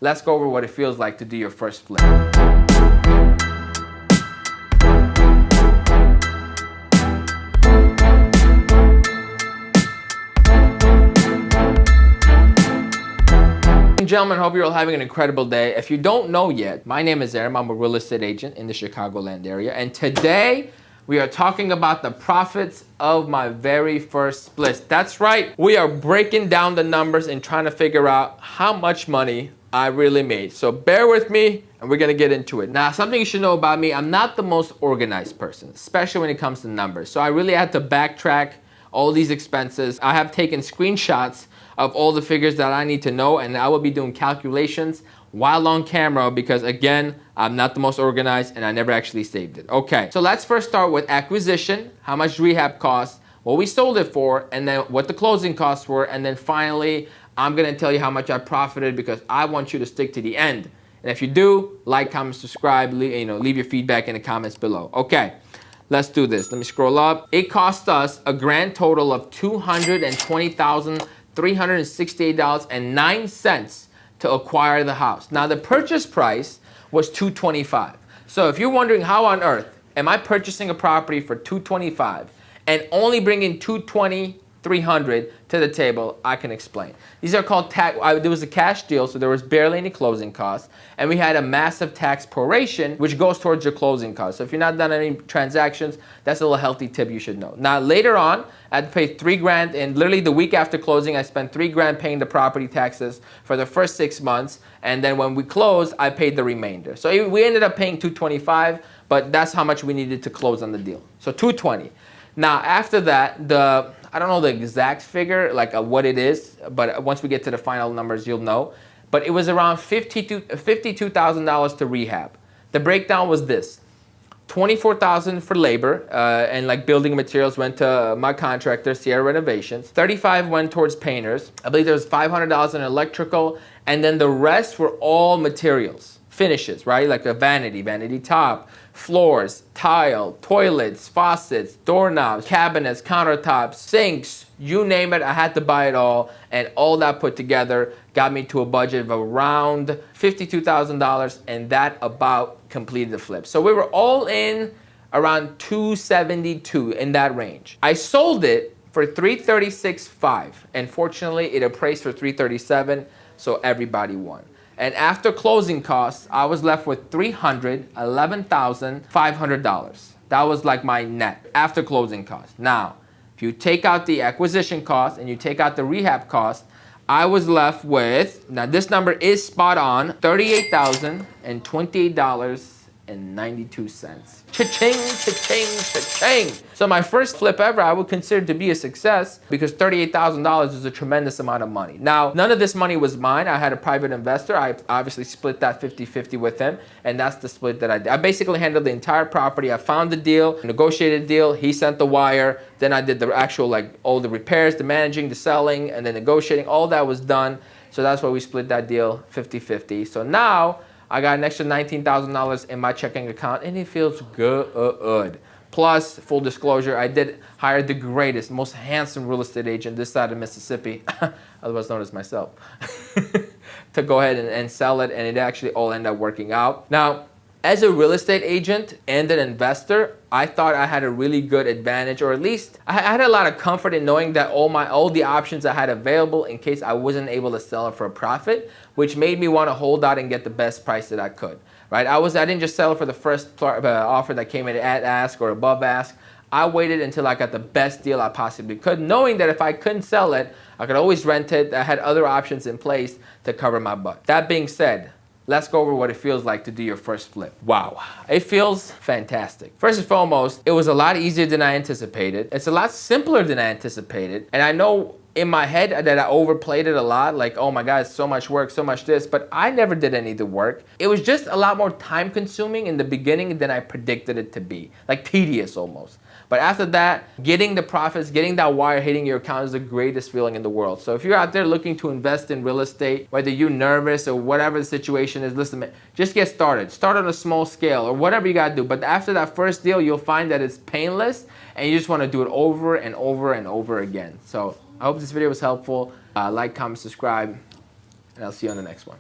Let's go over what it feels like to do your first flip. Gentlemen, hope you're all having an incredible day. If you don't know yet, my name is Aram. I'm a real estate agent in the Chicagoland area. And today, we are talking about the profits of my very first split. That's right. We are breaking down the numbers and trying to figure out how much money I really made. So bear with me and we're gonna get into it. Now, something you should know about me, I'm not the most organized person, especially when it comes to numbers. So I really had to backtrack all these expenses. I have taken screenshots of all the figures that I need to know, and I will be doing calculations while on camera because, again, I'm not the most organized and I never actually saved it. Okay, so let's first start with acquisition, how much rehab costs, what we sold it for, and then what the closing costs were, and then finally, I'm gonna tell you how much I profited because I want you to stick to the end. And if you do, like, comment, subscribe, leave your feedback in the comments below. Okay. Let's do this. Let me scroll up. It cost us a grand total of $220,368.09 to acquire the house. Now the purchase price was $225,000. So if you're wondering how on earth am I purchasing a property for $225,000 and only bringing $220,300 to the table, I can explain. These are called tax. There was a cash deal, so there was barely any closing costs, and we had a massive tax proration, which goes towards your closing costs. So if you're not done any transactions, that's a little healthy tip you should know. Now later on, I had to pay $3,000, and literally the week after closing, I spent $3,000 paying the property taxes for the first 6 months, and then when we closed, I paid the remainder. So we ended up paying $225,000, but that's how much we needed to close on the deal. So $220,000. Now after that, I don't know the exact figure, like what it is, but once we get to the final numbers, you'll know. But it was around $52,000 to rehab. The breakdown was this: $24,000 for labor and like building materials went to my contractor, Sierra Renovations. $35,000 went towards painters. I believe there was $500 in electrical, and then the rest were all materials, finishes, right? Like a vanity top, floors, tile, toilets, faucets, doorknobs, cabinets, countertops, sinks, you name it, I had to buy it all. And all that put together got me to a budget of around $52,000, and that about completed the flip. So we were all in around $272,000 in that range. I sold it for $336,500, and fortunately it appraised for $337,000, so everybody won. And after closing costs, I was left with $311,500. That was like my net after closing costs. Now, if you take out the acquisition cost and you take out the rehab cost, I was left with, now this number is spot on, $38,028.92. Cha-ching, cha-ching, cha-ching. So my first flip ever, I would consider to be a success because $38,000 is a tremendous amount of money. Now, none of this money was mine. I had a private investor. I obviously split that 50-50 with him, and that's the split that I did. I basically handled the entire property. I found the deal, negotiated the deal. He sent the wire. Then I did the actual, like, all the repairs, the managing, the selling, and the negotiating. All that was done. So that's why we split that deal 50-50. So now, I got an extra $19,000 in my checking account, and it feels good. Plus, full disclosure, I did hire the greatest, most handsome real estate agent this side of Mississippi, otherwise known as myself, to go ahead and sell it, and it actually all ended up working out. Now, as a real estate agent and an investor, I thought I had a really good advantage, or at least I had a lot of comfort in knowing that all the options I had available in case I wasn't able to sell it for a profit, which made me want to hold out and get the best price that I could. Right? I didn't just sell it for the first offer that came in at ask or above ask. I waited until I got the best deal I possibly could, knowing that if I couldn't sell it, I could always rent it. I had other options in place to cover my butt. That being said, let's go over what it feels like to do your first flip. Wow, it feels fantastic. First and foremost, it was a lot easier than I anticipated. It's a lot simpler than I anticipated. And I know in my head that I overplayed it a lot, like, oh my God, so much work, so much this, but I never did any of the work. It was just a lot more time consuming in the beginning than I predicted it to be, like tedious almost. But after that, getting the profits, getting that wire hitting your account is the greatest feeling in the world. So if you're out there looking to invest in real estate, whether you're nervous or whatever the situation is, listen, man, just get started. Start on a small scale or whatever you gotta do. But after that first deal, you'll find that it's painless and you just wanna do it over and over and over again. So I hope this video was helpful. Like, comment, subscribe, and I'll see you on the next one.